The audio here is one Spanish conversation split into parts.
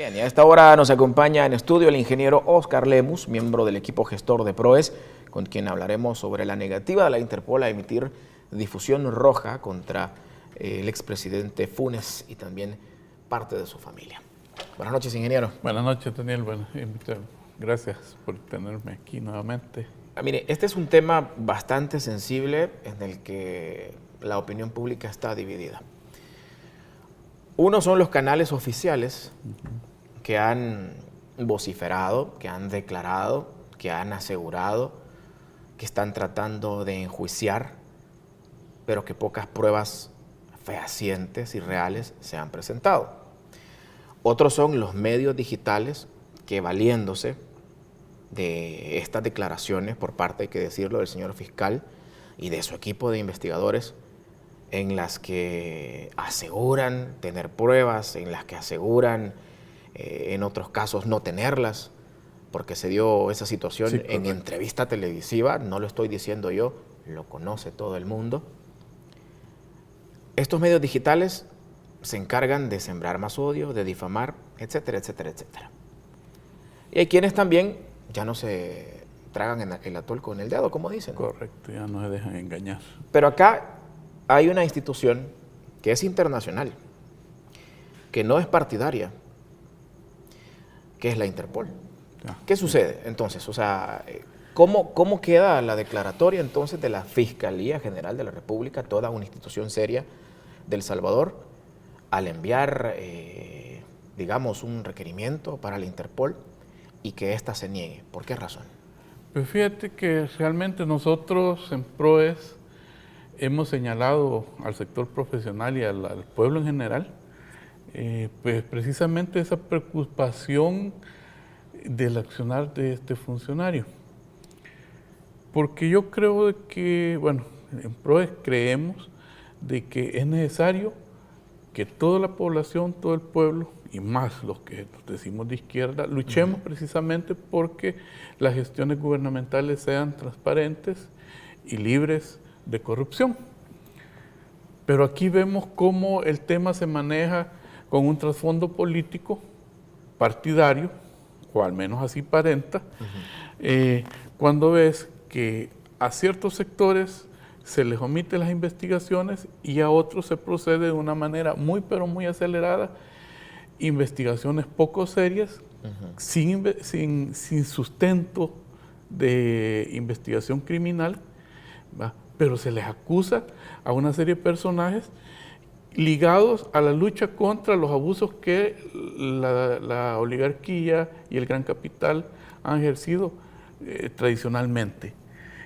Bien, y a esta hora nos acompaña en estudio el ingeniero Oscar Lemus, miembro del equipo gestor de PROES, con quien hablaremos sobre la negativa de la Interpol a emitir difusión roja contra el expresidente Funes y también parte de su familia. Buenas noches, ingeniero. Buenas noches, Daniel. Bueno, gracias por tenerme aquí nuevamente. Mire, este es un tema bastante sensible en el que la opinión pública está dividida. Uno son los canales oficiales que han vociferado, que han declarado, que han asegurado que están tratando de enjuiciar, pero que pocas pruebas fehacientes y reales se han presentado. Otros son los medios digitales que, valiéndose de estas declaraciones por parte, hay que decirlo, del señor fiscal y de su equipo de investigadores, en las que aseguran tener pruebas, en las que aseguran en otros casos no tenerlas, porque se dio esa situación sí, en entrevista televisiva, no lo estoy diciendo yo, lo conoce todo el mundo. Estos medios digitales se encargan de sembrar más odio, de difamar, etcétera, etcétera, etcétera. Y hay quienes también ya no se tragan el atol con el dedo, como dicen. Correcto, ya no se dejan engañar. Pero acá hay una institución que es internacional, que no es partidaria, que es la Interpol. ¿Qué sucede entonces? O sea, ¿cómo queda la declaratoria entonces de la Fiscalía General de la República, toda una institución seria de El Salvador, al enviar, digamos, un requerimiento para la Interpol y que ésta se niegue? ¿Por qué razón? Pues fíjate que realmente nosotros en PROES hemos señalado al sector profesional y al pueblo en general, pues precisamente esa preocupación del accionar de este funcionario. Porque yo creo que, bueno, en PROES creemos de que es necesario que toda la población, todo el pueblo, y más los que nos decimos de izquierda, luchemos precisamente porque las gestiones gubernamentales sean transparentes y libres de corrupción. Pero aquí vemos cómo el tema se maneja con un trasfondo político, partidario, o al menos así aparenta, cuando ves que a ciertos sectores se les omite las investigaciones y a otros se procede de una manera muy pero muy acelerada, investigaciones poco serias, sin sustento de investigación criminal, ¿va? Pero se les acusa a una serie de personajes ligados a la lucha contra los abusos que la oligarquía y el gran capital han ejercido tradicionalmente.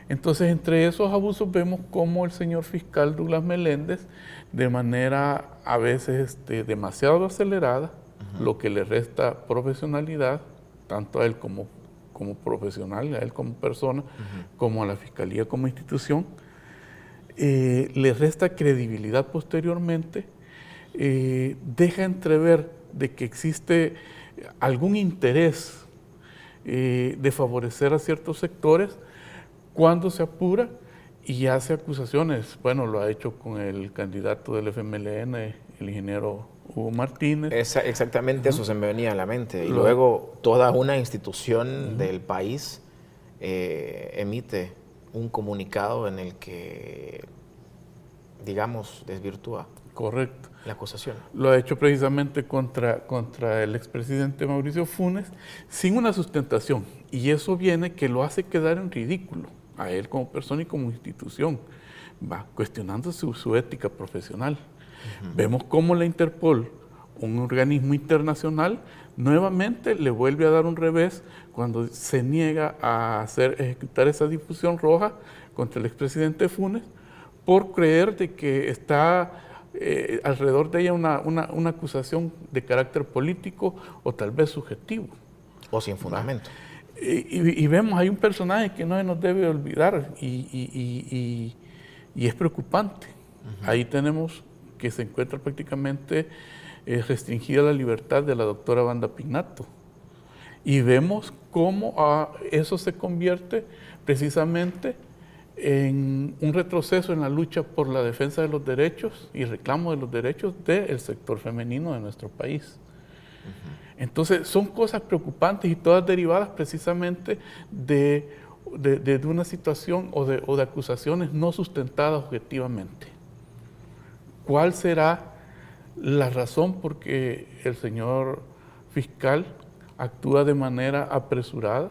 Entonces, entre esos abusos vemos cómo el señor fiscal Douglas Meléndez, de manera a veces demasiado acelerada, lo que le resta profesionalidad, tanto a él como profesional, a él como persona, como a la Fiscalía como institución, le resta credibilidad posteriormente, deja entrever de que existe algún interés de favorecer a ciertos sectores cuando se apura y hace acusaciones. Bueno, lo ha hecho con el candidato del FMLN, el ingeniero Hugo Martínez. Exactamente, eso se me venía a la mente. Y luego toda una institución del país emite un comunicado en el que, digamos, desvirtúa. Correcto. La acusación. Lo ha hecho precisamente contra el expresidente Mauricio Funes sin una sustentación. Y eso viene que lo hace quedar en ridículo a él como persona y como institución. Va cuestionando su ética profesional. Vemos cómo la Interpol, un organismo internacional, nuevamente le vuelve a dar un revés cuando se niega a ejecutar esa difusión roja contra el expresidente Funes por creer de que está alrededor de ella una acusación de carácter político o tal vez subjetivo. O sin fundamento. Y vemos, hay un personaje que no se nos debe olvidar y es preocupante. Ahí tenemos que se encuentra prácticamente restringida la libertad de la doctora Wanda Pignato. Y vemos cómo eso se convierte precisamente en un retroceso en la lucha por la defensa de los derechos y reclamo de los derechos del sector femenino de nuestro país. Entonces, son cosas preocupantes y todas derivadas precisamente de una situación o de acusaciones no sustentadas objetivamente. ¿Cuál será la razón por qué el señor fiscal actúa de manera apresurada,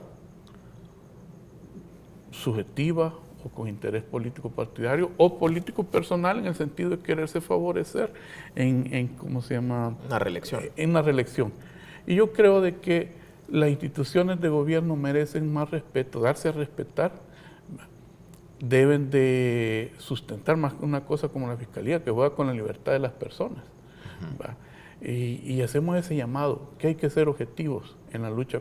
subjetiva o con interés político partidario o político personal en el sentido de quererse favorecer en ¿cómo se llama? Una reelección. En una reelección. Y yo creo de que las instituciones de gobierno merecen más respeto, darse a respetar, deben de sustentar más una cosa como la Fiscalía, que juega con la libertad de las personas. Y hacemos ese llamado, que hay que ser objetivos en la lucha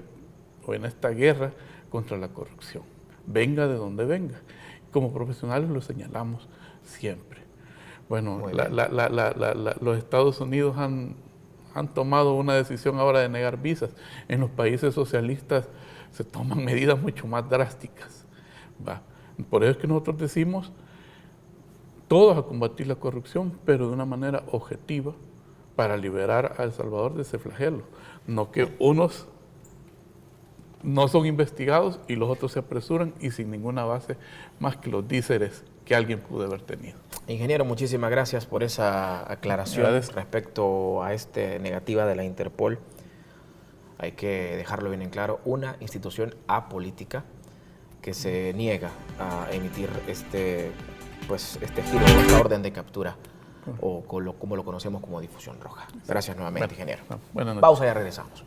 o en esta guerra contra la corrupción. Venga de donde venga. Como profesionales lo señalamos siempre. Bueno, los Estados Unidos han tomado una decisión ahora de negar visas. En los países socialistas se toman medidas mucho más drásticas. Por eso es que nosotros decimos todos a combatir la corrupción, pero de una manera objetiva para liberar a El Salvador de ese flagelo. No que unos no son investigados y los otros se apresuran y sin ninguna base más que los díceres que alguien pudo haber tenido. Ingeniero, muchísimas gracias por esa aclaración respecto a esta negativa de la Interpol. Hay que dejarlo bien en claro, una institución apolítica que se niega a emitir este giro, esta orden de captura, o como lo conocemos como difusión roja. Gracias nuevamente, ingeniero. Buenas noches. Pausa y ya regresamos.